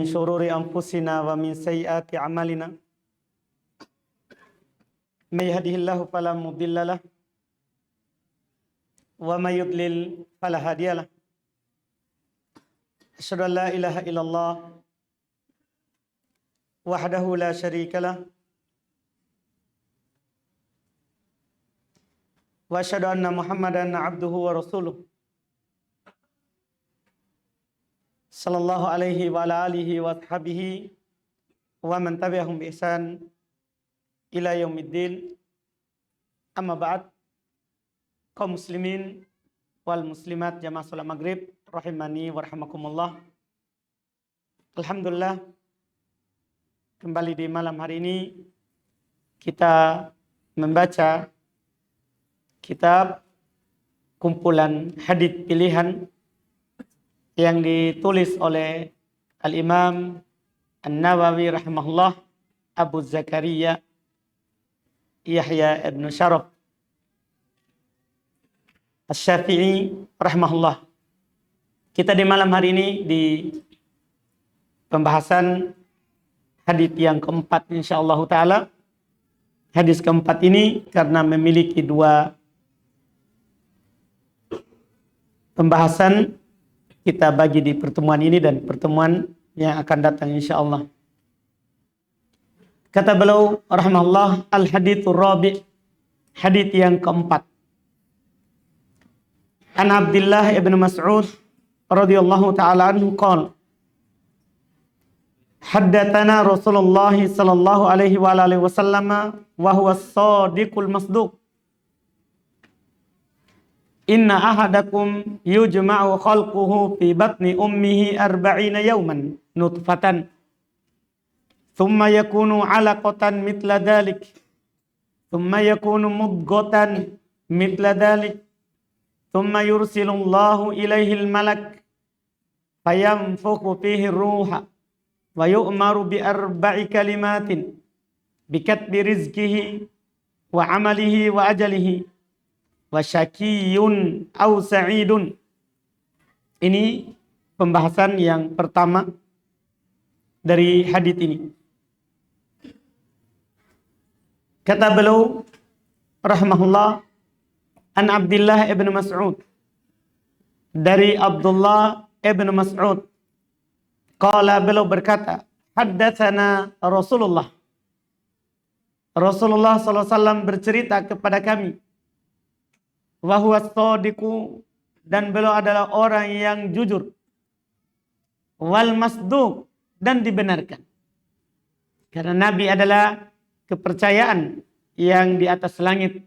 من شرور أنفسنا ومن سيئات أعمالنا من يهده الله فلا مضل له ومن يضلل فلا هادي له أشهد أن لا إله إلا الله وحده لا شريك له وأشهد أن محمدا عبده ورسوله صلى الله عليه وعلى آله وصحبه ومن تبعهم بإحسان إلى يوم الدين. Amma ba'd, kaum muslimin wal muslimat jamaah salat maghrib rahimani wa rahimakumullah. Alhamdulillah, kembali di malam hari ini kita membaca kitab kumpulan hadits pilihan yang ditulis oleh Al-Imam An-Nawawi rahimahullah, Abu Zakaria Yahya ibn Sharaf Asy-Syafi'i rahimahullah. Kita di malam hari ini di pembahasan hadis yang keempat insyaallah taala. Hadis keempat ini karena memiliki dua pembahasan, kita bagi di pertemuan ini dan pertemuan yang akan datang insyaallah. Kata beliau rahimahullah, al-hadithur rabi', hadits yang keempat. An Abdullah ibn Mas'ud radhiyallahu ta'ala anhu qala, haddatsana Rasulullah sallallahu alaihi wa alihi wasallam wa huwa as-sadiqul masduq. Inna ahadakum yujma'u khalquhu fi batni ummihi 40 yawman nutfatan thumma yakunu 'alaqatan mithla dhalik thumma yakunu mudghatan mithla dhalik thumma yursilullahu ilaihi al-malak fayanfukhu fihi ruha wa yu'maru bi 4 kalimatin bi katbi rizqihi wa 'amalihi wa ajalihi wa syakiyun aw sa'idun. Ini pembahasan yang pertama dari hadis ini. Kata beliau rahimahullah, an Abdullah ibn Mas'ud, dari Abdullah ibn Mas'ud, qala, beliau berkata, haddatsana Rasulullah sallallahu alaihi wasallam bercerita kepada kami, wa huwa as-sadiqu, dan beliau adalah orang yang jujur, wal masduq, dan dibenarkan. Karena Nabi adalah kepercayaan yang di atas langit.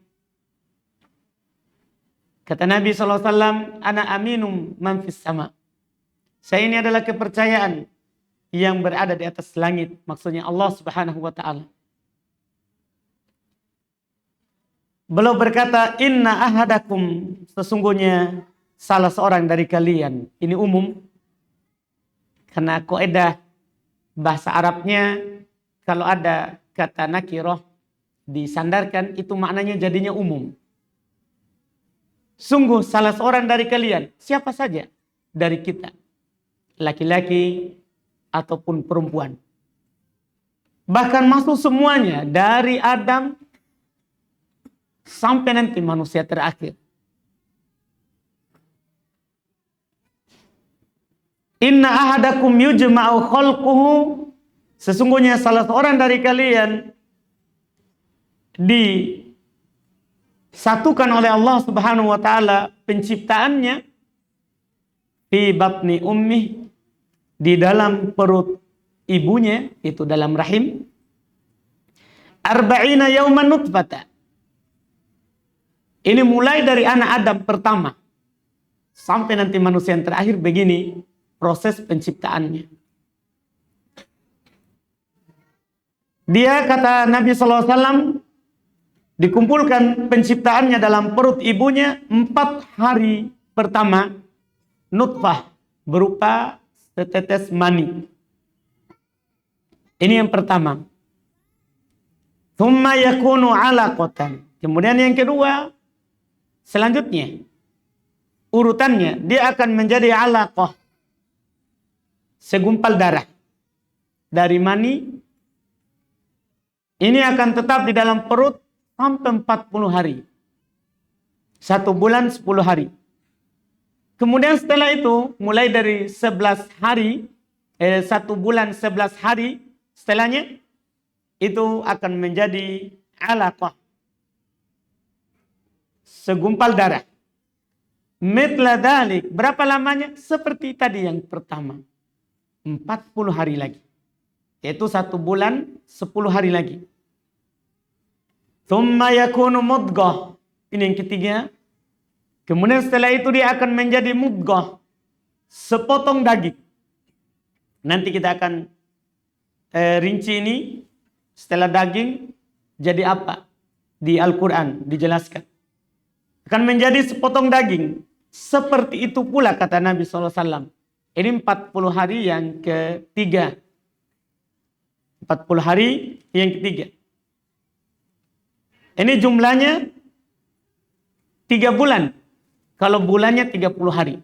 Kata Nabi SAW, ana aminum man fis sama. Saya ini adalah kepercayaan yang berada di atas langit. Maksudnya Allah subhanahu wa ta'ala. Beliau berkata, inna ahadakum, sesungguhnya salah seorang dari kalian. Ini umum. Karena kaidah bahasa Arabnya, kalau ada kata nakiroh disandarkan, itu maknanya jadinya umum. Sungguh salah seorang dari kalian, siapa saja dari kita, laki-laki ataupun perempuan, bahkan masuk semuanya dari Adam sampai nanti manusia terakhir. Inna ahadakum yujma'u khalquhu, sesungguhnya salah seorang dari kalian disatukan oleh Allah Subhanahu wa taala penciptaannya fi batni ummi, di dalam perut ibunya, itu dalam rahim, 40 yauman nutfata. Ini mulai dari anak Adam pertama sampai nanti manusia yang terakhir, begini proses penciptaannya. Dia, kata Nabi SAW, dikumpulkan penciptaannya dalam perut ibunya 4 hari pertama, nutfah, berupa setetes mani. Ini yang pertama. Thumma yakunu 'alaqatan. Kemudian yang kedua, selanjutnya urutannya dia akan menjadi 'alaqah, segumpal darah. dari mani, ini akan tetap di dalam perut sampai 40 hari. 1 bulan 10 hari. Kemudian setelah itu, mulai dari 11 hari, 1 bulan 11 hari, setelahnya, itu akan menjadi alaqah. Segumpal darah. Mithla dhalik, berapa lamanya? Seperti tadi yang pertama. 40 hari lagi. Yaitu 1 bulan 10 hari lagi. Thumma yakunu mudghah. Ini yang ketiga. Kemudian setelah itu dia akan menjadi mudghah. Sepotong daging. Nanti kita akan rinci ini. Setelah daging jadi apa? Di Al-Quran dijelaskan. Akan menjadi sepotong daging. Seperti itu pula kata Nabi SAW. Ini 40 hari yang ketiga. 40 hari yang ketiga. Ini jumlahnya 3 bulan. Kalau bulannya 30 hari.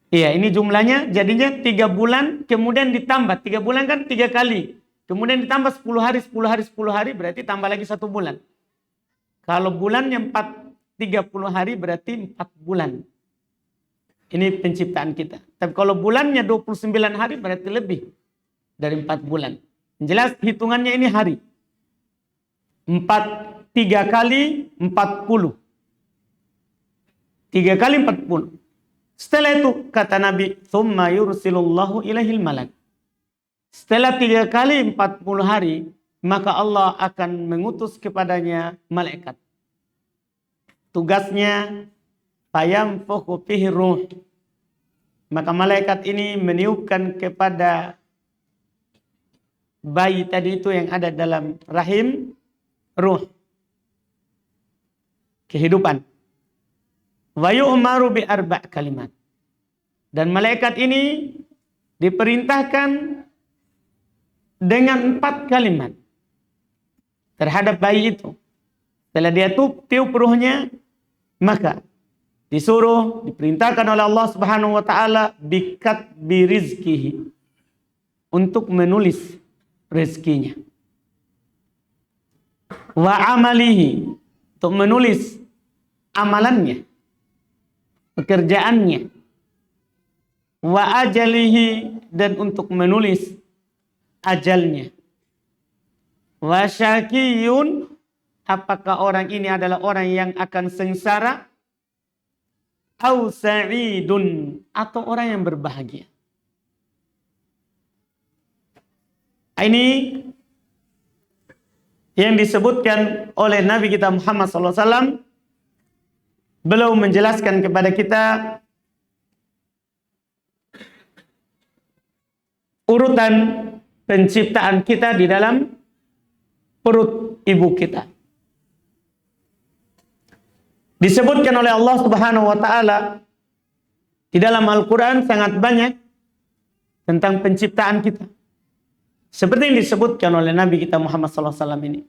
Iya, ini jumlahnya jadinya 3 bulan. Kemudian ditambah. 3 bulan kan 3 kali. Kemudian ditambah 10 hari, 10 hari, 10 hari. Berarti tambah lagi 1 bulan. Kalau bulannya 30 hari berarti 4 bulan. Ini penciptaan kita. Tapi kalau bulannya 29 hari berarti lebih dari 4 bulan. Jelas hitungannya ini hari. 3 kali 40. 3 kali 40. Setelah itu kata Nabi, "Tsumma yursilullahu ilaihil malak." Setelah 3 kali 40 hari, maka Allah akan mengutus kepadanya malaikat. Tugasnya fayamfukhu fihi ruh. Maka malaikat ini meniupkan kepada bayi tadi itu yang ada dalam rahim ruh. Kehidupan. Wa yu'maru bi 4 kalimat. Dan malaikat ini diperintahkan dengan 4 kalimat terhadap bayi itu. Setelah dia tiup ruhnya, maka diperintahkan oleh Allah Subhanahu wa taala bikatbi rizkihi, untuk menulis rezekinya. Wa amalihi, untuk menulis amalannya, pekerjaannya. Wa ajalihi, dan untuk menulis ajalnya. Wa syakiyun, apakah orang ini adalah orang yang akan sengsara? Au sa'idun, atau orang yang berbahagia. Ini yang disebutkan oleh Nabi kita Muhammad SAW. Beliau menjelaskan kepada kita urutan penciptaan kita di dalam perut ibu kita. Disebutkan oleh Allah Subhanahu wa taala di dalam Al-Qur'an sangat banyak tentang penciptaan kita. Seperti yang disebutkan oleh Nabi kita Muhammad SAW ini.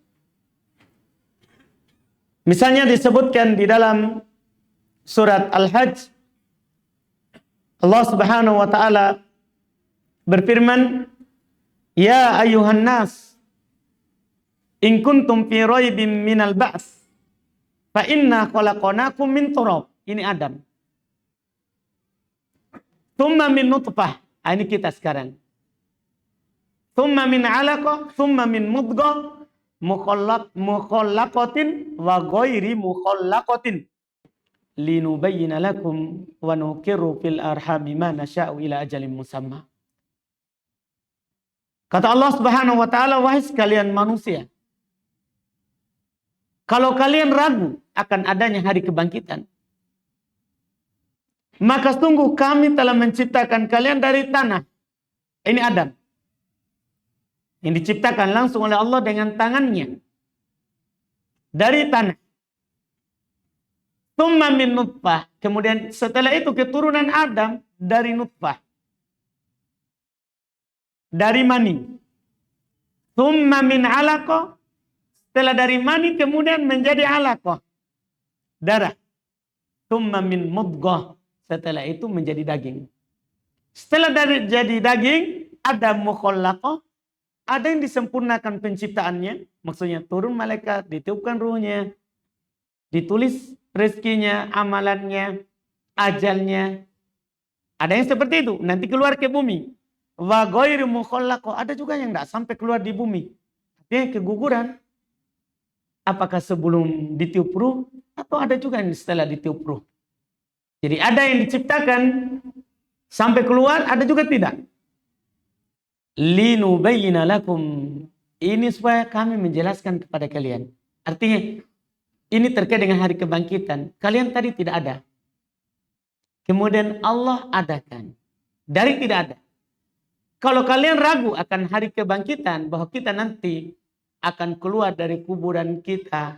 Misalnya disebutkan di dalam surat Al-Hajj, Allah Subhanahu wa taala berfirman, "Ya ayuhan nas, in kuntum fi raibin minal ba's, fa inna khalaqnakum min turab." Ini Adam. Tsumma min nutfah. Ini kita sekarang. Tsumma min 'alaqah, tsumma min mudghah, mukhallaqatin wa ghairi mukhallaqatin, linubayyana lakum wa nuqirru fil arhami ma nasha'u ila ajalin musamma. Kata Allah Subhanahu wa taala, wahai sekalian manusia, kalau kalian ragu akan adanya hari kebangkitan, maka sungguh kami telah menciptakan kalian dari tanah. Ini Adam. Yang diciptakan langsung oleh Allah dengan tangannya. Dari tanah. Tsumma min nutfah. Kemudian setelah itu keturunan Adam dari nutfah. Dari mani. Tsumma min 'alaqah. Setelah dari mani kemudian menjadi 'alaqah. Darah. Tsumma min mudghah. Setelah itu menjadi daging. Setelah dari jadi daging, ada mukhallaqah, ada yang disempurnakan penciptaannya, maksudnya turun malaikat, ditiupkan ruhnya, ditulis rezekinya, amalannya, ajalnya. Ada yang seperti itu, nanti keluar ke bumi. Wa ghairu mukhallaqah, ada juga yang tidak sampai keluar di bumi. Dia keguguran. Apakah sebelum ditiup ruh atau ada juga yang setelah ditiup ruh. Jadi ada yang diciptakan sampai keluar, ada juga tidak. Linubayyina lakum. Ini supaya kami menjelaskan kepada kalian. Artinya ini terkait dengan hari kebangkitan. Kalian tadi tidak ada. Kemudian Allah adakan. Dari tidak ada. Kalau kalian ragu akan hari kebangkitan, bahwa kita nanti akan keluar dari kuburan kita,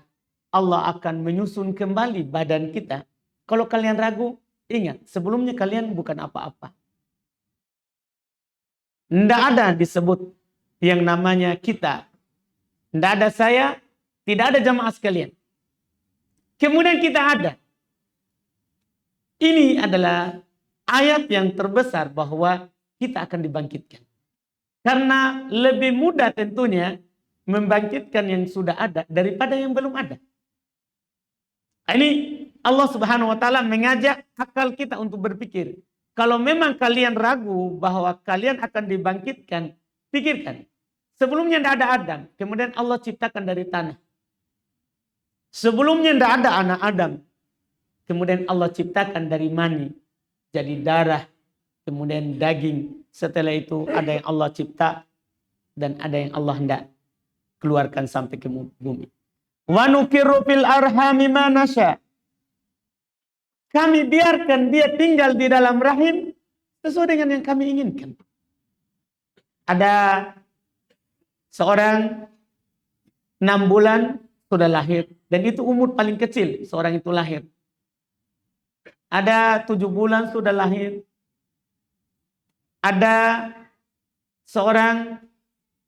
Allah akan menyusun kembali badan kita. Kalau kalian ragu, ingat, sebelumnya kalian bukan apa-apa. Tidak ada disebut yang namanya kita. Tidak ada saya, tidak ada jamaah sekalian. Kemudian kita ada. Ini adalah ayat yang terbesar bahwa kita akan dibangkitkan. Karena lebih mudah tentunya membangkitkan yang sudah ada daripada yang belum ada. Ini Allah Subhanahu wa taala mengajak akal kita untuk berpikir. Kalau memang kalian ragu bahwa kalian akan dibangkitkan, pikirkan. Sebelumnya tidak ada Adam, kemudian Allah ciptakan dari tanah. Sebelumnya tidak ada anak Adam, kemudian Allah ciptakan dari mani, jadi darah, kemudian daging. Setelah itu ada yang Allah cipta dan ada yang Allah hendak keluarkan sampai ke bumi. Wa nuqirru fil arhami ma nasya. Kami biarkan dia tinggal di dalam rahim sesuai dengan yang kami inginkan. Ada seorang 6 bulan sudah lahir. Dan itu umur paling kecil seorang itu lahir. Ada 7 bulan sudah lahir. Ada seorang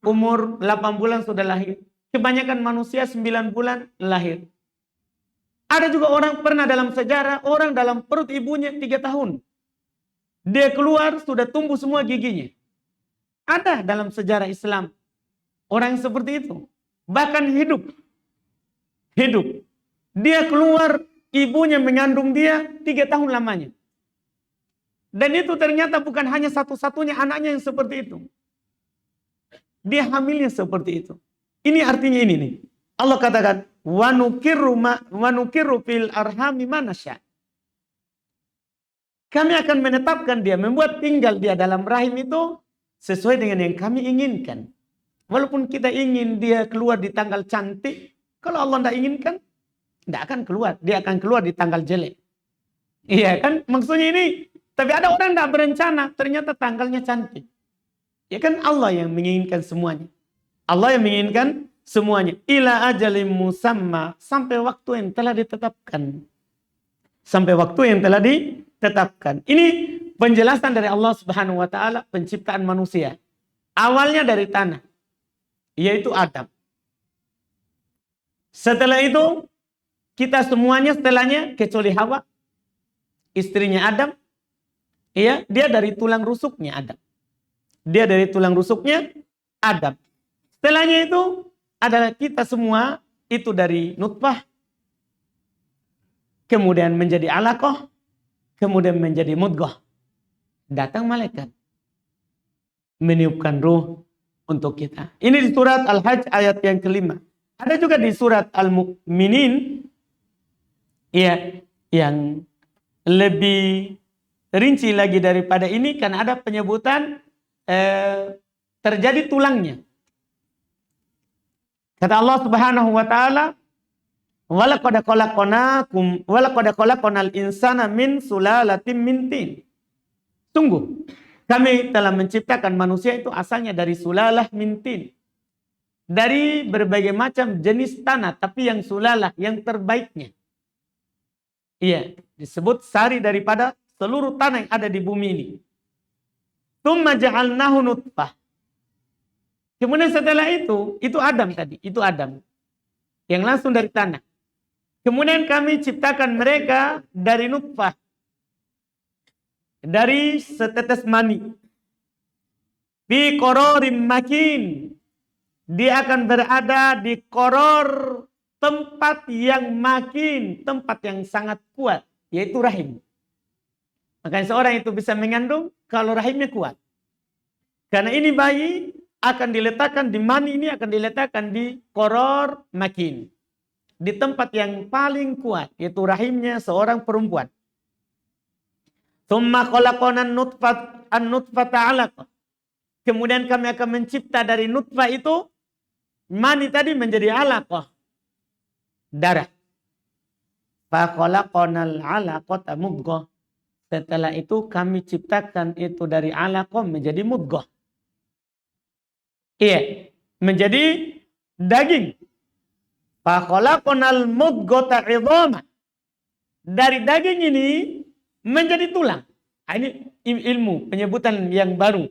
umur 8 bulan sudah lahir. Kebanyakan manusia 9 bulan lahir. Ada juga orang pernah dalam sejarah, orang dalam perut ibunya 3 tahun. Dia keluar, sudah tumbuh semua giginya. Ada dalam sejarah Islam. Orang yang seperti itu. Bahkan hidup. Hidup. Dia keluar, ibunya mengandung dia 3 tahun lamanya. Dan itu ternyata bukan hanya satu-satunya anaknya yang seperti itu. Dia hamilnya seperti itu. Ini artinya ini nih. Allah katakan, wa nuqirru fil arhami ma nasya. Kami akan menetapkan dia, membuat tinggal dia dalam rahim itu sesuai dengan yang kami inginkan. Walaupun kita ingin dia keluar di tanggal cantik, kalau Allah tidak inginkan, tidak akan keluar. Dia akan keluar di tanggal jelek. Iya kan? Maksudnya ini, tapi ada orang tidak berencana, ternyata tanggalnya cantik. Ya kan Allah yang menginginkan semuanya. Allah yang menginginkan semuanya. Ila ajalim musamma. Sampai waktu yang telah ditetapkan. Sampai waktu yang telah ditetapkan. Ini penjelasan dari Allah Subhanahu wa taala penciptaan manusia. Awalnya dari tanah, yaitu Adam. Setelah itu kita semuanya setelahnya kecuali Hawa, istrinya Adam, ya, dia dari tulang rusuknya Adam. Dia dari tulang rusuknya Adam. Setelahnya itu adalah kita semua itu dari nutfah, kemudian menjadi alaqah, kemudian menjadi mudghah. Datang malaikat meniupkan ruh untuk kita. Ini di surat Al-Hajj ayat yang kelima. Ada juga di surat Al-Mu'minin ya, yang lebih rinci lagi daripada ini, karena ada penyebutan terjadi tulangnya. Kata Allah Subhanahu wa taala, walaqad khalaqnal insana min sulalatin min tin. Sungguh kami telah menciptakan manusia itu asalnya dari sulalah min tin. Dari berbagai macam jenis tanah, tapi yang sulalah, yang terbaiknya. Iya, disebut sari daripada seluruh tanah yang ada di bumi ini. Tsumma ja'alnahu nutfah. Kemudian setelah itu Adam tadi, itu Adam. Yang langsung dari tanah. Kemudian kami ciptakan mereka dari nutfah. Dari setetes mani. Fi qararin makin. Dia akan berada di qoror, tempat yang makin, tempat yang sangat kuat, yaitu rahim. Makanya seorang itu bisa mengandung kalau rahimnya kuat. Karena ini bayi akan diletakkan di mani, ini akan diletakkan di qoror makin. Di tempat yang paling kuat, yaitu rahimnya seorang perempuan. Tsumma khalaqana an-nutfata 'alaqah. Kemudian kami akan mencipta dari nutfah itu, mani tadi menjadi 'alaqah, darah. Fa khalaqanal 'alaqata mudghah. Setelah itu kami ciptakan itu dari 'alaqah menjadi mudghah. Iya, menjadi daging. Fa khalaqanal mudghata 'idhama. Dari daging ini menjadi tulang. Nah, ini ilmu penyebutan yang baru.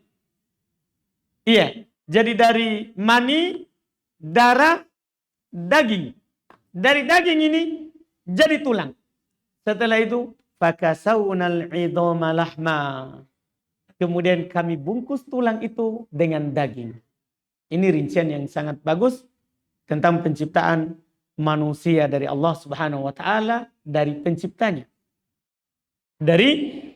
Iya, jadi dari mani, darah, daging. Dari daging ini jadi tulang. Setelah itu fakasawnal 'idhama lahma. Kemudian kami bungkus tulang itu dengan daging. Ini rincian yang sangat bagus tentang penciptaan manusia dari Allah Subhanahu wa taala, dari penciptanya. Dari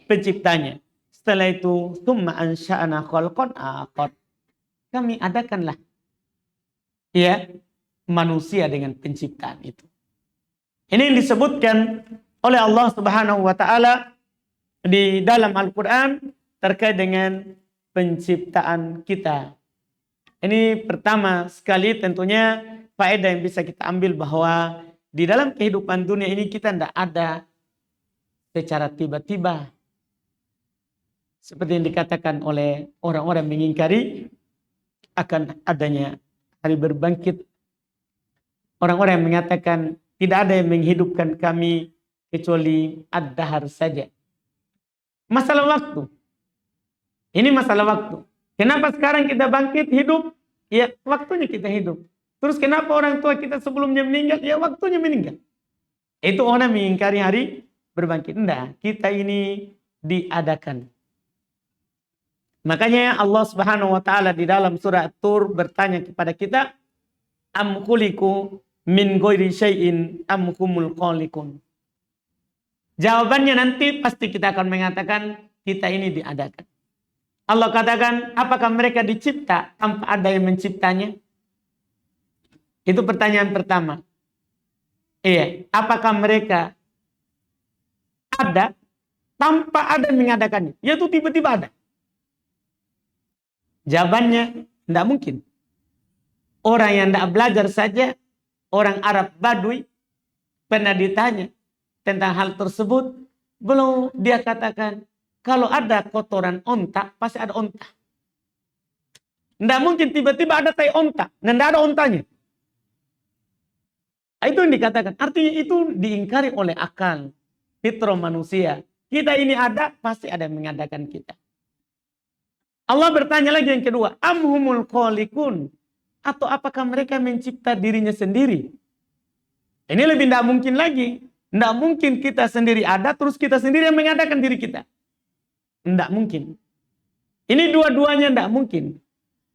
penciptanya. Setelah itu tsumma ansha'na khalqan akhar. Kami adakanlah ya manusia dengan penciptaan itu. Ini yang disebutkan oleh Allah Subhanahu wa taala di dalam Al-Qur'an terkait dengan penciptaan kita. Ini pertama sekali tentunya faedah yang bisa kita ambil bahwa di dalam kehidupan dunia ini kita tidak ada secara tiba-tiba. Seperti yang dikatakan oleh orang-orang mengingkari akan adanya hari berbangkit. Orang-orang yang mengatakan tidak ada yang menghidupkan kami kecuali ad-dahar saja. Masalah waktu. Ini masalah waktu. Kenapa sekarang kita bangkit hidup? Ya waktunya kita hidup. Terus kenapa orang tua kita sebelumnya meninggal? Ya waktunya meninggal. Itu orang mengingkari hari berbangkit. Enggak, kita ini diadakan. Makanya Allah Subhanahu wa taala di dalam surah At-Tur bertanya kepada kita, am khuliqu min ghairi syai'in am humul khaliqun. Jawabannya nanti pasti kita akan mengatakan kita ini diadakan. Allah katakan, apakah mereka dicipta tanpa ada yang menciptanya? Itu pertanyaan pertama. Iya, apakah mereka ada tanpa ada yang mengadakannya? Yaitu tiba-tiba ada. Jawabannya, tidak mungkin. Orang yang tidak belajar saja, orang Arab Badui, pernah ditanya tentang hal tersebut, belum dia katakan, kalau ada kotoran onta, pasti ada onta. Tidak mungkin tiba-tiba ada tai onta, dan tidak ada ontanya. Itu yang dikatakan. Artinya itu diingkari oleh akal, fitrah manusia. Kita ini ada, pasti ada yang mengadakan kita. Allah bertanya lagi yang kedua, amhumul khaliqun, atau apakah mereka mencipta dirinya sendiri? Ini lebih tidak mungkin lagi. Tidak mungkin kita sendiri ada, terus kita sendiri yang mengadakan diri kita. Tidak mungkin. Ini dua-duanya tidak mungkin.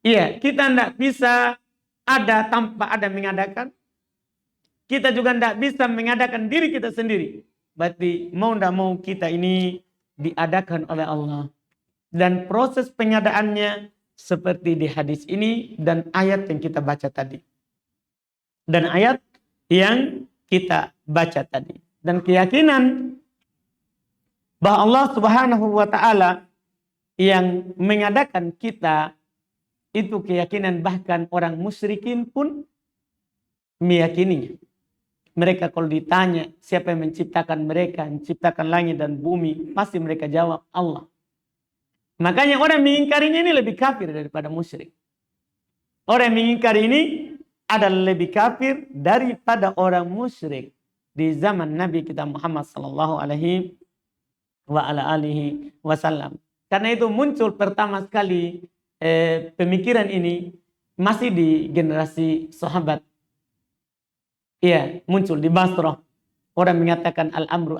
Iya, kita tidak bisa ada tanpa ada mengadakan. Kita juga tidak bisa mengadakan diri kita sendiri. Berarti mau tidak mau kita ini diadakan oleh Allah. Dan proses pengadaannya seperti di hadis ini dan ayat yang kita baca tadi. Dan ayat yang kita baca tadi. Dan keyakinan bahwa Allah Subhanahu wa taala yang mengadakan kita, itu keyakinan bahkan orang musyrikin pun meyakininya. Mereka kalau ditanya siapa yang menciptakan mereka, menciptakan langit dan bumi, pasti mereka jawab Allah. Makanya orang mengingkarinya ini lebih kafir daripada musyrik. Orang yang mengingkari ini adalah lebih kafir daripada orang musyrik di zaman Nabi kita Muhammad sallallahu alaihi wasallam. Karena itu muncul pertama sekali pemikiran ini masih di generasi sahabat. Iya, muncul di Basrah. Orang mengatakan al-amru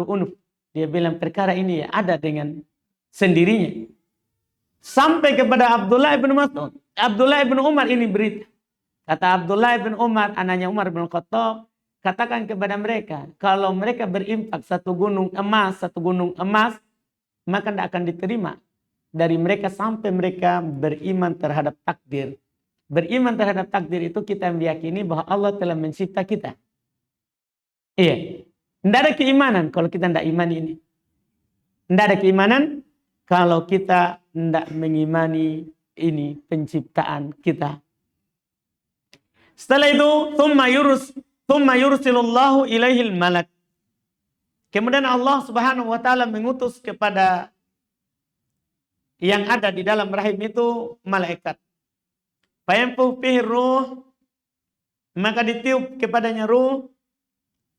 unuf. Dia bilang perkara ini ya ada dengan sendirinya. Sampai kepada Abdullah bin Mas'ud. Abdullah bin Umar ini berita. Kata Abdullah bin Umar, anaknya Umar bin Khattab, katakan kepada mereka, kalau mereka berimpak satu gunung emas, maka tidak akan diterima dari mereka sampai mereka beriman terhadap takdir. Beriman terhadap takdir itu kita meyakini bahwa Allah telah mencipta kita. Iya. Tidak ada keimanan kalau kita tidak imani ini. Tidak ada keimanan kalau kita tidak mengimani ini penciptaan kita. Setelah itu, thumma yursilullahu ilaihil malak. Kemudian Allah Subhanahu wa taala mengutus kepada yang ada di dalam rahim itu malaikat. Fayanfuh fihi ruh, maka ditiup kepadanya ruh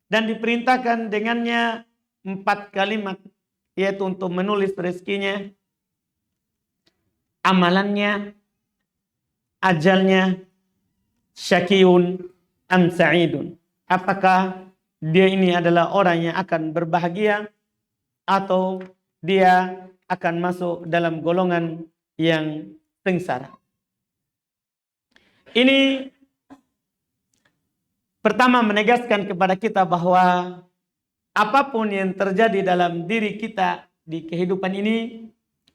dan diperintahkan dengannya 4 kalimat, yaitu untuk menulis rezekinya, amalannya, ajalnya, syakiyun am sa'idun. Apakah dia ini adalah orang yang akan berbahagia atau dia akan masuk dalam golongan yang sengsara. Ini pertama menegaskan kepada kita bahwa apapun yang terjadi dalam diri kita di kehidupan ini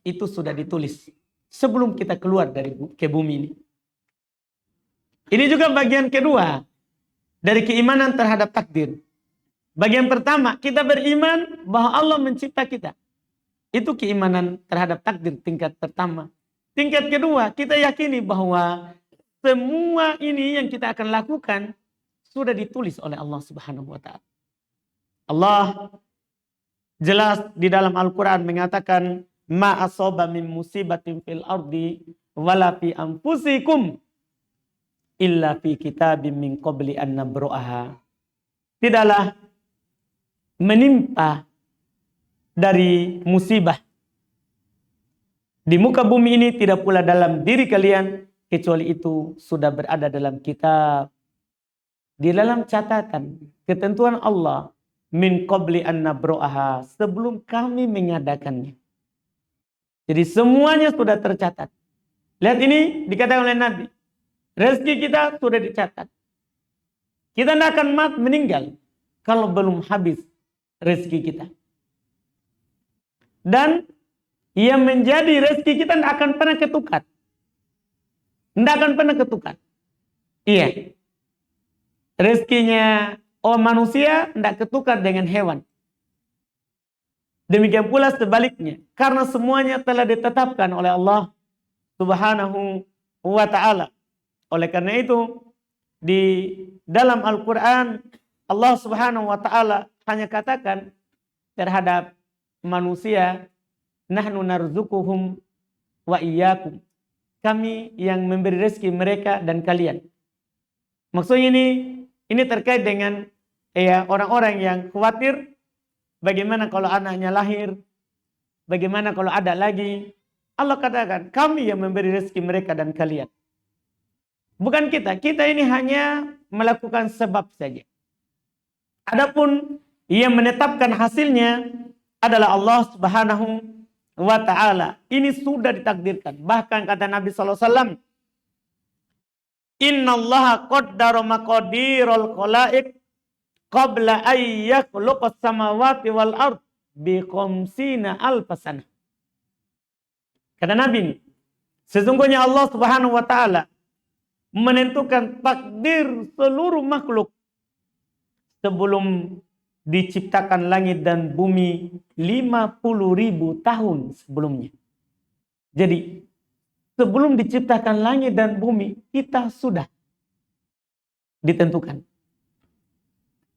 itu sudah ditulis sebelum kita keluar dari ke bumi ini. Ini juga bagian kedua dari keimanan terhadap takdir. Bagian pertama, kita beriman bahwa Allah mencipta kita. Itu keimanan terhadap takdir tingkat pertama. Tingkat kedua, kita yakini bahwa semua ini yang kita akan lakukan sudah ditulis oleh Allah Subhanahu wa taala. Allah jelas di dalam Al-Qur'an mengatakan, ma asaba min musibatin fil ardi wala fi anfusikum illa fi kitabim min qabli an nabru'aha. Tidaklah menimpa dari musibah di muka bumi ini, tidak pula dalam diri kalian, kecuali itu sudah berada dalam kitab, di dalam catatan ketentuan Allah, min qabli an nabru'aha, sebelum kami mengadakannya. Jadi semuanya sudah tercatat. Lihat ini dikatakan oleh Nabi, rezeki kita sudah dicatat. Kita tidak akan meninggal kalau belum habis rezeki kita. Dan yang menjadi rezeki kita tidak akan pernah ketukar. Tidak akan pernah ketukar. Iya. Rezekinya manusia tidak ketukar dengan hewan. Demikian pula sebaliknya. Karena semuanya telah ditetapkan oleh Allah Subhanahu wa ta'ala. Oleh karena itu, di dalam Al-Quran, Allah Subhanahu wa ta'ala hanya katakan terhadap manusia, nahnu narzukuhum wa iyyakum. Kami yang memberi rezeki mereka dan kalian. Maksudnya ini terkait dengan orang-orang yang khawatir bagaimana kalau anaknya lahir, bagaimana kalau ada lagi. Allah katakan, kami yang memberi rezeki mereka dan kalian. Bukan kita. Kita ini hanya melakukan sebab saja. Adapun yang menetapkan hasilnya adalah Allah Subhanahu wa ta'ala. Ini sudah ditakdirkan. Bahkan kata Nabi SAW, innallaha qaddara maqadirul khalaiq qabla ay yakhluqas samawati wal ard bi khamsina alfasana. Kata Nabi, sesungguhnya Allah Subhanahu wa ta'ala menentukan takdir seluruh makhluk sebelum diciptakan langit dan bumi 50.000 tahun sebelumnya. Jadi sebelum diciptakan langit dan bumi, kita sudah ditentukan.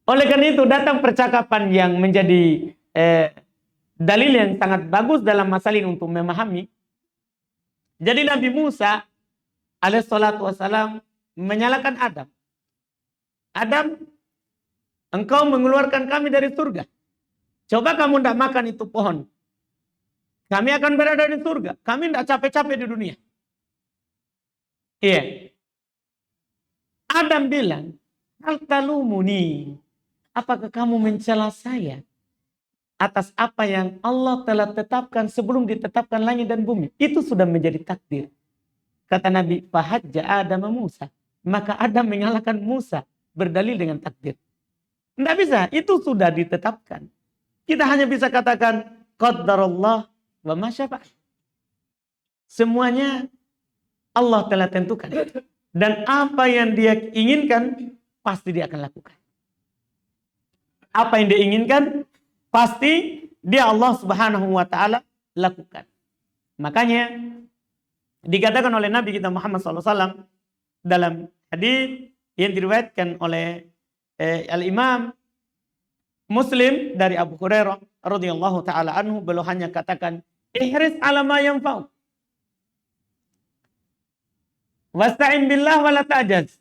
Oleh karena itu datang percakapan yang menjadi dalil yang sangat bagus dalam masalah ini untuk memahami. Jadi Nabi Musa alaihissalatu wassalam menyalahkan Adam. Adam, engkau mengeluarkan kami dari surga. Coba kamu tidak makan itu pohon. Kami akan berada di surga. Kami tidak capek-capek di dunia. Iya. Adam bilang, hal talumuni. Apakah kamu mencela saya? atas apa yang Allah telah tetapkan sebelum ditetapkan langit dan bumi. Itu sudah menjadi takdir. Kata Nabi, fahajja Adam Musa. Maka Adam mengalahkan Musa berdalil dengan takdir. Tidak bisa, itu sudah ditetapkan. Kita hanya bisa katakan qaddarallah wa ma syaa'. Semuanya Allah telah tentukan. Dan apa yang dia inginkan pasti dia akan lakukan. Apa yang dia inginkan pasti dia Allah Subhanahu wa taala lakukan. Makanya dikatakan oleh Nabi kita Muhammad SAW dalam hadis yang diriwayatkan oleh Al-Imam Muslim dari Abu Hurairah radhiyallahu taala anhu, beliau hanya katakan ihris ala ma yanfa'u wasta'in billah wa la ta'jaz.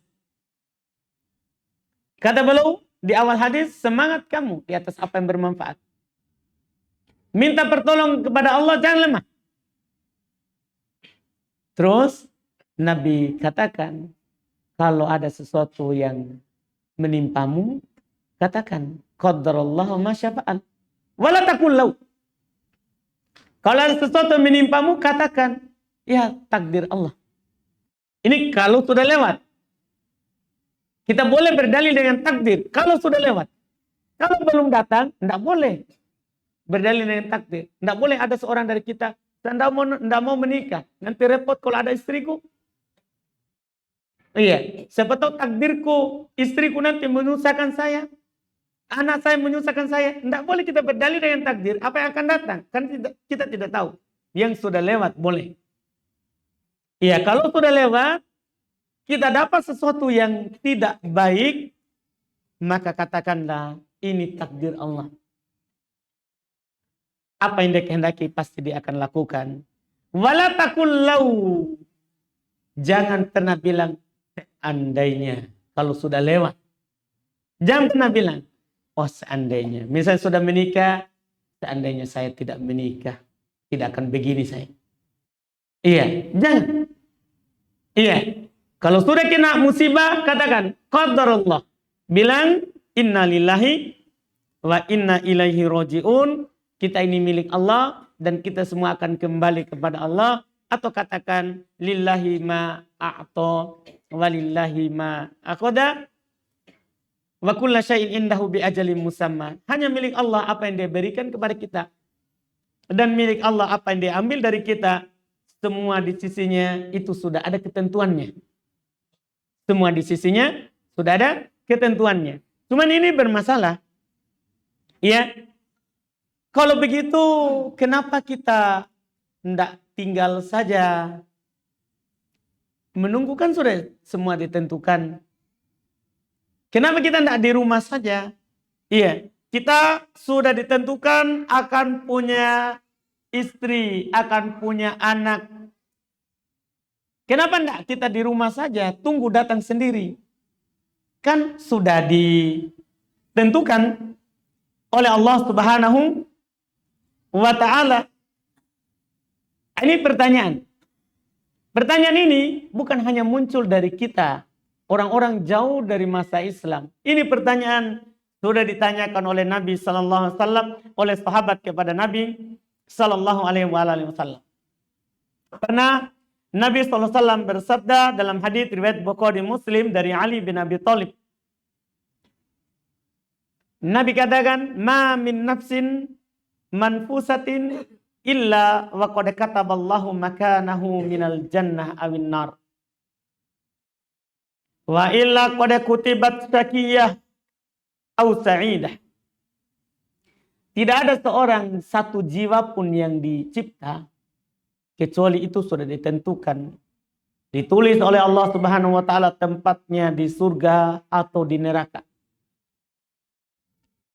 Kata beliau di awal hadis, semangat kamu di atas apa yang bermanfaat. Minta pertolongan kepada Allah, jangan lemah. Terus Nabi katakan, kalau ada sesuatu yang menimpamu, katakan qaddarallahu ma syafa'al wala taqul law. Kalau ada sesuatu yang menimpamu, katakan ya takdir Allah. Ini kalau sudah lewat. Kita boleh berdalil dengan takdir kalau sudah lewat. Kalau belum datang, tidak boleh berdalil dengan takdir. Tidak boleh ada seorang dari kita tidak mau menikah. Nanti repot kalau ada istriku. Iya, siapa tahu takdirku, istriku nanti menyusahkan saya. Anak saya menyusahkan saya. Tidak boleh kita berdalil dengan takdir. Apa yang akan datang? Kan kita tidak tahu. Yang sudah lewat boleh. Iya, kalau sudah lewat, kita dapat sesuatu yang tidak baik, maka katakanlah ini takdir Allah. Apa yang dia kehendaki pasti dia akan lakukan. Wala taqul law. Jangan pernah bilang seandainya kalau sudah lewat. Jangan pernah bilang oh seandainya. Misalnya sudah menikah, seandainya saya tidak menikah, tidak akan begini saya. Iya, jangan. Iya. Kalau sudah kena musibah, katakan qadarullah. Bilang inna lillahi wa inna ilaihi raji'un. Kita ini milik Allah dan kita semua akan kembali kepada Allah. Atau katakan lillahi ma a'ta wa lillahi ma akhadha wa kullu syai'in indahu bi ajalin musamma. Hanya milik Allah apa yang dia berikan kepada kita. Dan milik Allah apa yang dia ambil dari kita. Semua di sisinya itu sudah ada ketentuannya. Semua di sisinya sudah ada ketentuannya. Cuman ini bermasalah. Ya. Kalau begitu, kenapa kita tidak tinggal saja? Menunggu kan sudah semua ditentukan. Kenapa kita tidak di rumah saja? Iya. Kita sudah ditentukan akan punya istri, akan punya anak. Kenapa enggak kita di rumah saja, tunggu datang sendiri? Kan sudah ditentukan oleh Allah Subhanahu wa ta'ala. Ini pertanyaan. Pertanyaan ini bukan hanya muncul dari kita, orang-orang jauh dari masa Islam. Ini pertanyaan sudah ditanyakan oleh Nabi sallallahu alaihi wasallam, oleh sahabat kepada Nabi sallallahu alaihi wasallam. Pernah Nabi SAW bersabda dalam hadis riwayat Bukhari Muslim dari Ali bin Abi Thalib. Nabi katakan, "Ma min nafsin manfusatin illa wa qad kataballahu makanahu minal jannah awin nar. Wa illa qad kutibat syaqiyah aw sa'idah." Tidak ada seorang satu jiwa pun yang dicipta kecuali itu sudah ditentukan, ditulis oleh Allah Subhanahu wa taala tempatnya di surga atau di neraka.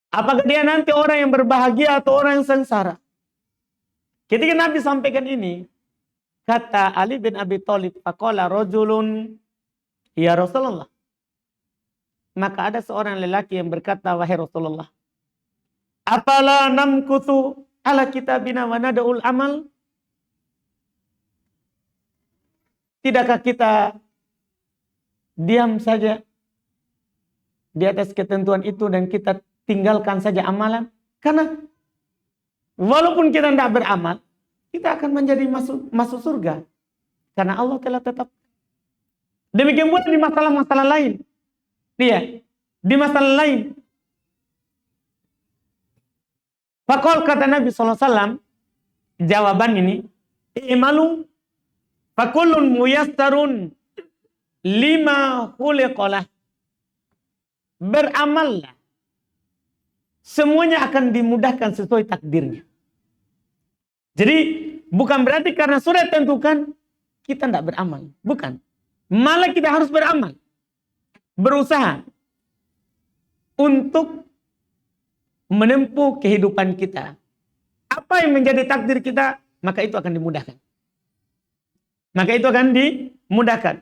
Apakah dia nanti orang yang berbahagia atau orang yang sengsara? Ketika Nabi sampaikan ini, kata Ali bin Abi Thalib, faqala rajulun ya Rasulullah. Maka ada seorang lelaki yang berkata, wahai Rasulullah, afala namkuthu ala kitabina wa nad'ul amal? Tidakkah kita diam saja di atas ketentuan itu dan kita tinggalkan saja amalan? Karena Walaupun kita tidak beramal, kita akan menjadi masuk surga. Karena Allah telah tetap. Demikian pula di masalah-masalah lain. Iya, di masalah lain. Fakol kata Nabi SAW, jawaban ini, i'malu fakullun muyassarun lima khuliqalah. Beramallah. Semuanya akan dimudahkan sesuai takdirnya. Jadi bukan berarti karena sudah tentukan kita tidak beramal. Bukan. Malah kita harus beramal. Berusaha untuk menempuh kehidupan kita. Apa yang menjadi takdir kita, maka itu akan dimudahkan. Maka itu akan dimudahkan.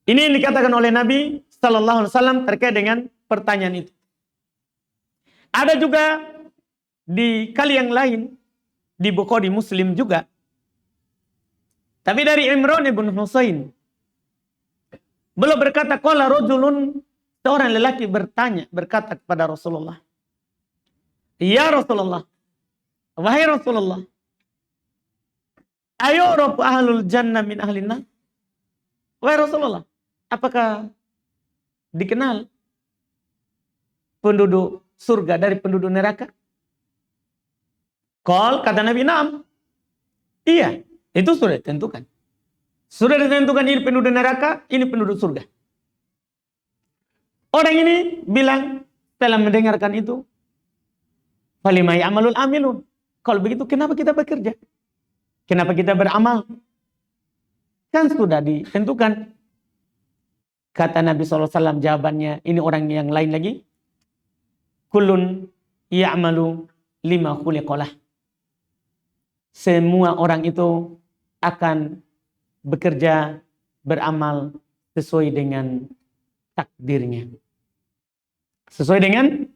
Ini yang dikatakan oleh Nabi Sallallahu Alaihi Wasallam terkait dengan pertanyaan itu. Ada juga di kali yang lain, di Bukhari Muslim juga. Tapi dari Imran ibn Husain. Beliau berkata, qala rajulun, seorang lelaki berkata kepada Rasulullah, ya Rasulullah, wahai Rasulullah, ayu'rafu ahlul jannah min ahlin nar? Wahai Rasulullah, apakah dikenal penduduk surga dari penduduk neraka? Kata Nabi, na'am. Iya, itu sudah ditentukan. Sudah ditentukan ini penduduk neraka, ini penduduk surga. Orang ini bilang, setelah mendengarkan itu, falima ya'malul amilun. Kalau begitu, kenapa kita bekerja? Kenapa kita beramal? Kan sudah ditentukan. Kata Nabi SAW, jawabannya, ini orang yang lain lagi. Kullun ya'malu lima khuliqalah. Semua orang itu akan bekerja, beramal sesuai dengan takdirnya. Sesuai dengan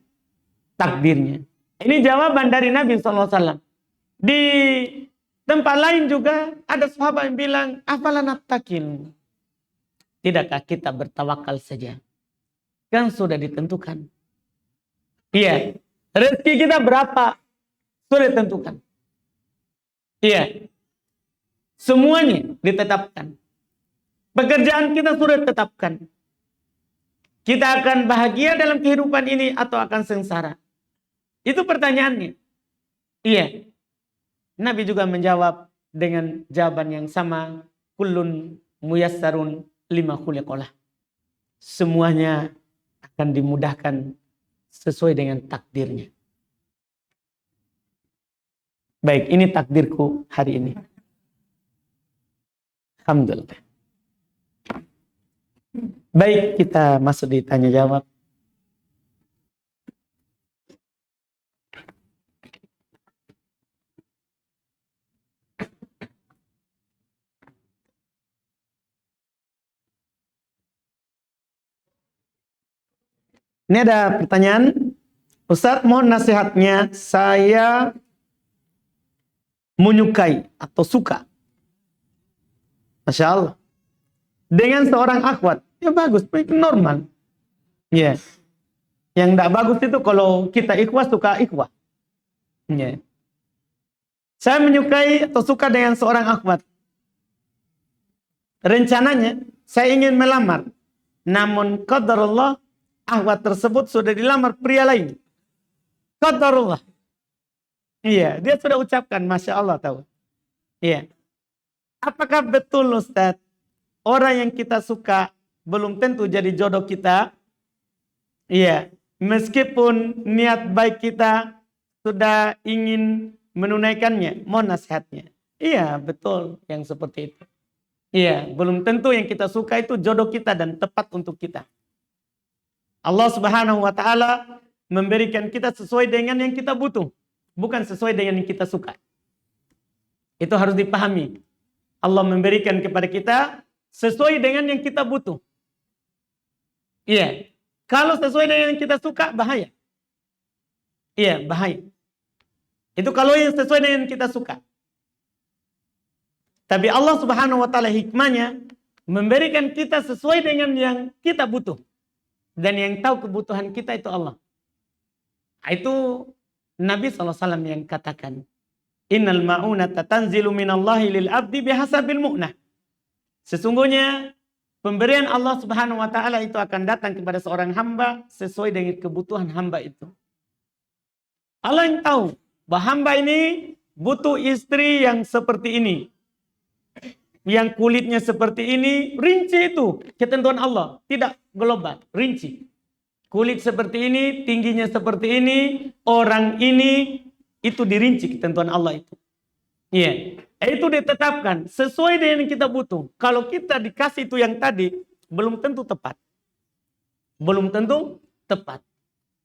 takdirnya. Ini jawaban dari Nabi SAW. Di tempat lain juga ada sahabat yang bilang, afala nattakil. Tidakkah kita bertawakal saja? Kan sudah ditentukan. Iya. Rezeki kita berapa? Sudah ditentukan. Iya. Semuanya ditetapkan. Pekerjaan kita sudah ditetapkan. Kita akan bahagia dalam kehidupan ini atau akan sengsara? Itu pertanyaannya. Iya. Nabi juga menjawab dengan jawaban yang sama. Kullun muyassarun lima khuliqalah. Semuanya akan dimudahkan sesuai dengan takdirnya. Baik, ini takdirku hari ini. Alhamdulillah. Baik, kita masuk di tanya jawab. Ini ada pertanyaan. Ustadz, mohon nasihatnya, saya menyukai atau suka, Masya Allah, dengan seorang akhwat. Ya bagus, normal. Ya. Yang tidak bagus itu kalau kita ikhwah suka ikhwah. Ya. Saya menyukai atau suka dengan seorang akhwat. Rencananya saya ingin melamar. Namun qadarullah, akhwat tersebut sudah dilamar pria lain. Qadarullah. Iya, dia sudah ucapkan, Masya Allah tahu. Iya. Apakah betul Ustadz, orang yang kita suka belum tentu jadi jodoh kita? Iya. Meskipun niat baik kita sudah ingin menunaikannya, mohon nasihatnya. Iya, betul yang seperti itu. Iya, belum tentu yang kita suka itu jodoh kita dan tepat untuk kita. Allah Subhanahu wa Ta'ala memberikan kita sesuai dengan yang kita butuh, bukan sesuai dengan yang kita suka. Itu harus dipahami. Allah memberikan kepada kita sesuai dengan yang kita butuh. Iya. Kalau sesuai dengan yang kita suka, bahaya. Iya, bahaya. Itu kalau yang sesuai dengan yang kita suka. Tapi Allah Subhanahu wa Ta'ala hikmahnya memberikan kita sesuai dengan yang kita butuh. Dan yang tahu kebutuhan kita itu Allah. Itu Nabi SAW yang katakan, Innal ma'unata tanzilu minallahi lil abdi bihasabil mu'nah. Sesungguhnya pemberian Allah Subhanahu wa taala itu akan datang kepada seorang hamba sesuai dengan kebutuhan hamba itu. Allah yang tahu bahwa hamba ini butuh istri yang seperti ini. Yang kulitnya seperti ini, rinci itu ketentuan Allah, tidak global, rinci. Kulit seperti ini, tingginya seperti ini, orang ini, itu dirinci ketentuan Allah itu. Iya, itu ditetapkan sesuai dengan yang kita butuh. Kalau kita dikasih itu yang tadi, belum tentu tepat. Belum tentu tepat.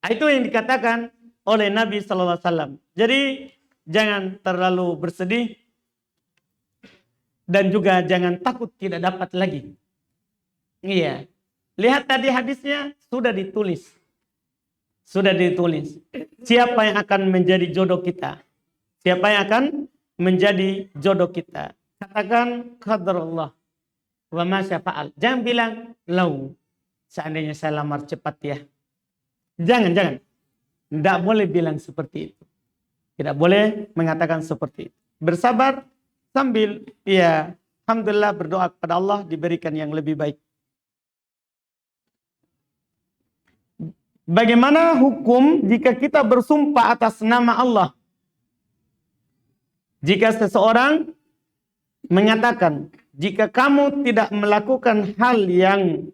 Itu yang dikatakan oleh Nabi SAW. Jadi jangan terlalu bersedih dan juga jangan takut tidak dapat lagi. Iya, lihat tadi hadisnya sudah ditulis. Sudah ditulis. Siapa yang akan menjadi jodoh kita? Siapa yang akan menjadi jodoh kita? Katakan qadarullah wa ma syafa'al. Jangan bilang lau. Seandainya saya lamar cepat ya. Jangan. Tidak boleh bilang seperti itu. Tidak boleh mengatakan seperti itu. Bersabar sambil ya alhamdulillah berdoa kepada Allah diberikan yang lebih baik. Bagaimana hukum jika kita bersumpah atas nama Allah? Jika seseorang mengatakan, jika kamu tidak melakukan hal yang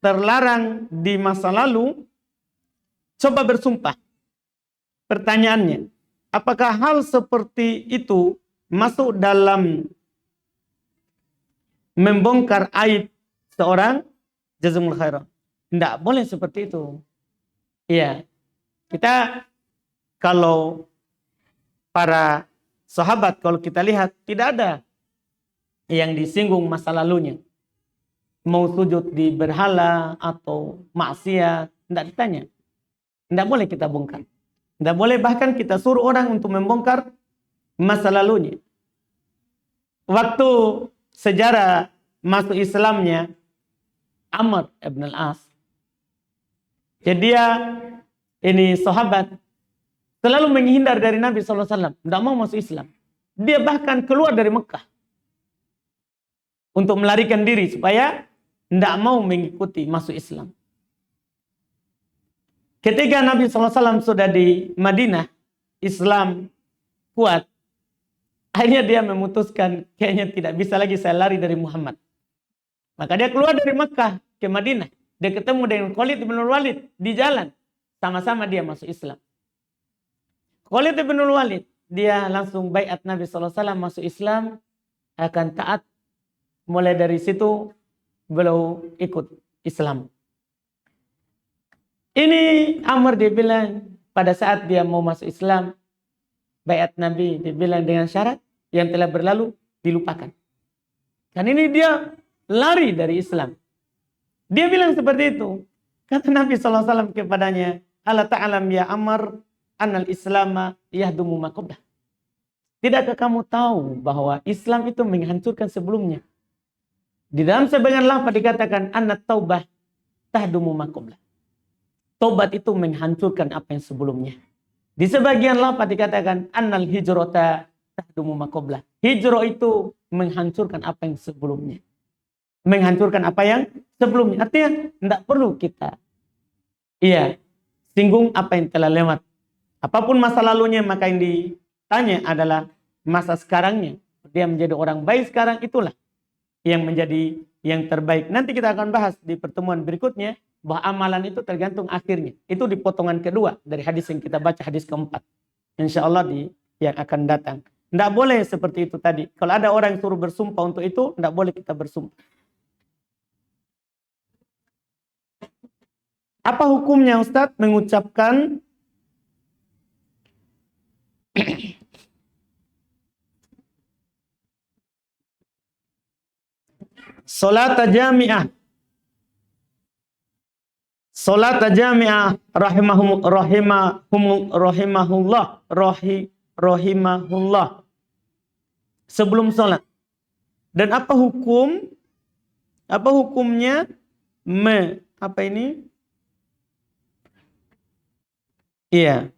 terlarang di masa lalu, coba bersumpah. Pertanyaannya, apakah hal seperti itu masuk dalam membongkar aib seorang? Jazakumullah khairan. Tidak boleh seperti itu. Iya, kita kalau para sahabat kalau kita lihat tidak ada yang disinggung masa lalunya. Mau sujud di berhala atau maksiat, tidak ditanya. Tidak boleh kita bongkar. Tidak boleh bahkan kita suruh orang untuk membongkar masa lalunya. Waktu sejarah masuk Islamnya Amr ibn al-As. Jadi dia ini sahabat selalu menghindar dari Nabi SAW. Tidak mau masuk Islam. Dia bahkan keluar dari Mekah. Untuk melarikan diri supaya tidak mau mengikuti masuk Islam. Ketika Nabi SAW sudah di Madinah, Islam kuat. Akhirnya dia memutuskan kayaknya tidak bisa lagi saya lari dari Muhammad. Maka dia keluar dari Mekah ke Madinah. Dia ketemu dengan Khalid bin Walid di jalan. Sama-sama dia masuk Islam. Khalid bin Walid, dia langsung baiat Nabi SAW masuk Islam, akan taat. Mulai dari situ, beliau ikut Islam. Ini Amr dia bilang, pada saat dia mau masuk Islam, baiat Nabi, dia bilang dengan syarat yang telah berlalu, dilupakan. Dan ini dia lari dari Islam. Dia bilang seperti itu. Kata Nabi SAW kepadanya, Ala ta'alam ya Amr, annal islama yahdumu maqablah. Tidakkah kamu tahu bahwa Islam itu menghancurkan sebelumnya? Di dalam sebagian lafaz dikatakan, annat taubah tahdumu maqablah. Taubat itu menghancurkan apa yang sebelumnya. Di sebagian lafaz dikatakan, annal hijrata tahdumu maqablah. Hijrah itu menghancurkan apa yang sebelumnya. Menghancurkan apa yang sebelumnya. Artinya tidak perlu kita singgung apa yang telah lewat. Apapun masa lalunya, maka yang ditanya adalah masa sekarangnya. Dia menjadi orang baik sekarang, itulah yang menjadi yang terbaik. Nanti kita akan bahas di pertemuan berikutnya bahwa amalan itu tergantung akhirnya. Itu di potongan kedua dari hadis yang kita baca, hadis keempat. Insya Allah di yang akan datang. Tidak boleh seperti itu tadi. Kalau ada orang yang suruh bersumpah untuk itu, tidak boleh kita bersumpah. Apa hukumnya Ustadz mengucapkan salat jami'ah? Salat jami'ah rahimahullah sebelum salat. Dan apa hukumnya Iya.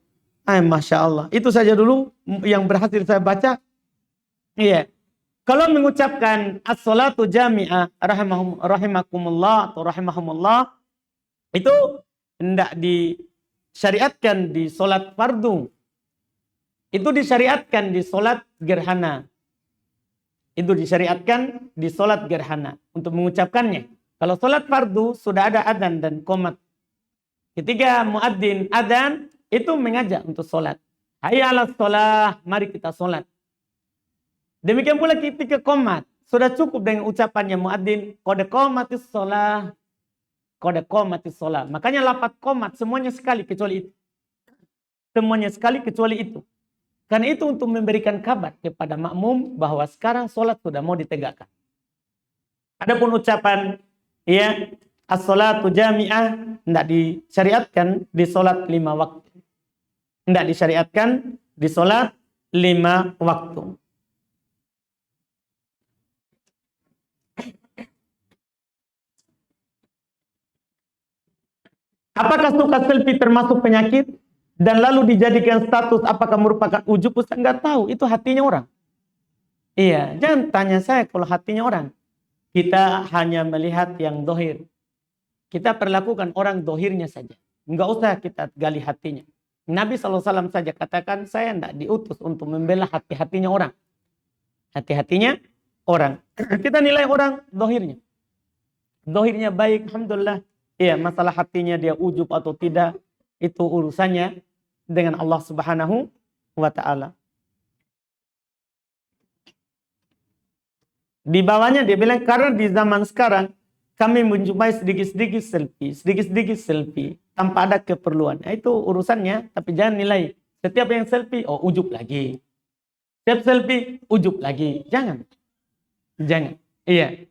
Masya Allah. Itu saja dulu yang berhasil saya baca. Iya. Kalau mengucapkan as-salatu jami'ah rahimakumullah atau rahimahumullah, itu hendak disyariatkan di solat fardu. Itu disyariatkan di solat gerhana. Itu disyariatkan di solat gerhana untuk mengucapkannya. Kalau solat fardu sudah ada adzan dan qomat. Ketika muadzin adzan itu mengajak untuk solat. Hayya 'alas shalah, mari kita solat. Demikian pula ketika qomat, sudah cukup dengan ucapannya muadzin qad qamatis shalah, qad qamatis shalah. Makanya lafaz qomat semuanya sekali kecuali itu. Semuanya sekali kecuali itu. Karena itu untuk memberikan kabar kepada makmum bahwa sekarang sholat sudah mau ditegakkan. Adapun ucapan ya as-sholatu jami'ah tidak disyariatkan di sholat 5 waktu. Tidak disyariatkan di sholat 5 waktu. Apakah suka selfie termasuk penyakit? Dan lalu dijadikan status apakah merupakan ujub? Ustaz nggak tahu, itu hatinya orang. Iya, jangan tanya saya kalau hatinya orang. Kita hanya melihat yang dohir. Kita perlakukan orang dohirnya saja. Nggak usah kita gali hatinya. Nabi SAW saja katakan, saya tidak diutus untuk membela hati-hatinya orang. Hati-hatinya orang. Kita nilai orang dohirnya. Dohirnya baik, alhamdulillah. Iya, masalah hatinya dia ujub atau tidak, itu urusannya dengan Allah Subhanahu wa ta'ala. Di bawahnya dia bilang, karena di zaman sekarang kami menjumpai sedikit-sedikit selfie tanpa ada keperluan. Nah, itu urusannya, tapi jangan nilai. Setiap yang selfie, oh ujub lagi. Setiap selfie, ujub lagi. Jangan. Jangan. Iya.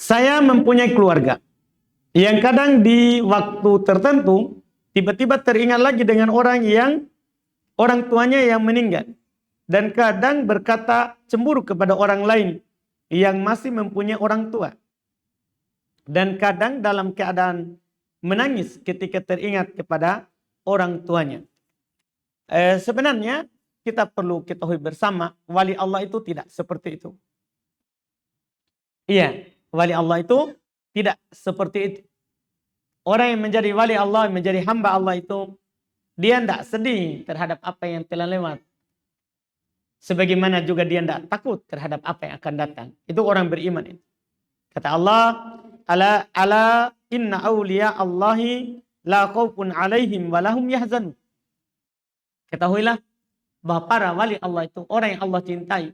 Saya mempunyai keluarga yang kadang di waktu tertentu tiba-tiba teringat lagi dengan orang tuanya yang meninggal, dan kadang berkata cemburu kepada orang lain yang masih mempunyai orang tua, dan kadang dalam keadaan menangis ketika teringat kepada orang tuanya. Sebenarnya kita perlu ketahui bersama, wali Allah itu tidak seperti itu. Iya. Wali Allah itu tidak seperti itu. Orang yang menjadi wali Allah, yang menjadi hamba Allah itu, dia tidak sedih terhadap apa yang telah lewat. Sebagaimana juga dia tidak takut terhadap apa yang akan datang. Itu orang beriman. Kata Allah, ala inna awliya Allahi la khawfun alaihim walahum yahzanun. Ketahuilah bahwa para wali Allah itu, orang yang Allah cintai,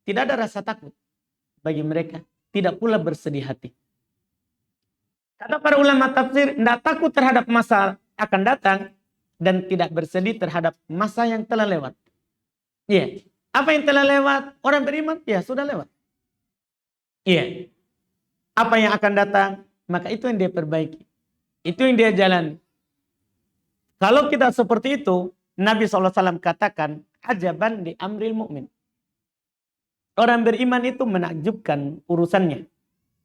tidak ada rasa takut bagi mereka. Tidak pula bersedih hati. Kata para ulama tafsir, tidak takut terhadap masa akan datang dan tidak bersedih terhadap masa yang telah lewat. Iya. Apa yang telah lewat, orang beriman, ya sudah lewat. Iya. Apa yang akan datang, maka itu yang dia perbaiki. Itu yang dia jalani. Kalau kita seperti itu, Nabi SAW katakan, ajaban di amril mu'min. Orang beriman itu menakjubkan urusannya.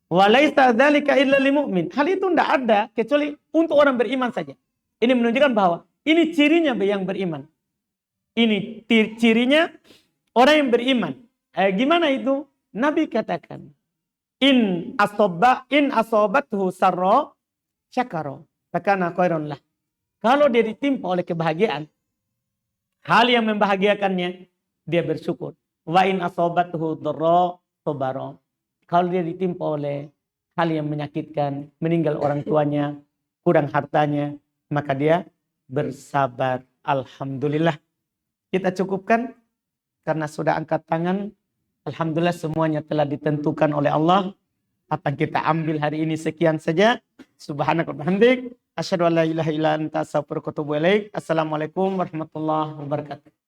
Walaisa dzalika illa lil mu'min. Hal itu tidak ada kecuali untuk orang beriman saja. Ini menunjukkan bahwa ini cirinya yang beriman. Ini cirinya orang yang beriman. Gimana itu? Nabi katakan, in asobathu sarra syakara fakana khairan lah. Kalau dia ditimpa oleh kebahagiaan, hal yang membahagiakannya, dia bersyukur. Wa in asobathu dharra sabara. Kalau dia ditimpa oleh hal yang menyakitkan, meninggal orang tuanya, kurang hartanya, maka dia bersabar. Alhamdulillah. Kita cukupkan karena sudah angkat tangan. Alhamdulillah semuanya telah ditentukan oleh Allah. Apa yang kita ambil hari ini sekian saja. Subhanaka wa bihamdik, asyhadu an la ilaha illa anta astaghfiruka wa atubu ilaik. Assalamualaikum warahmatullahi wabarakatuh.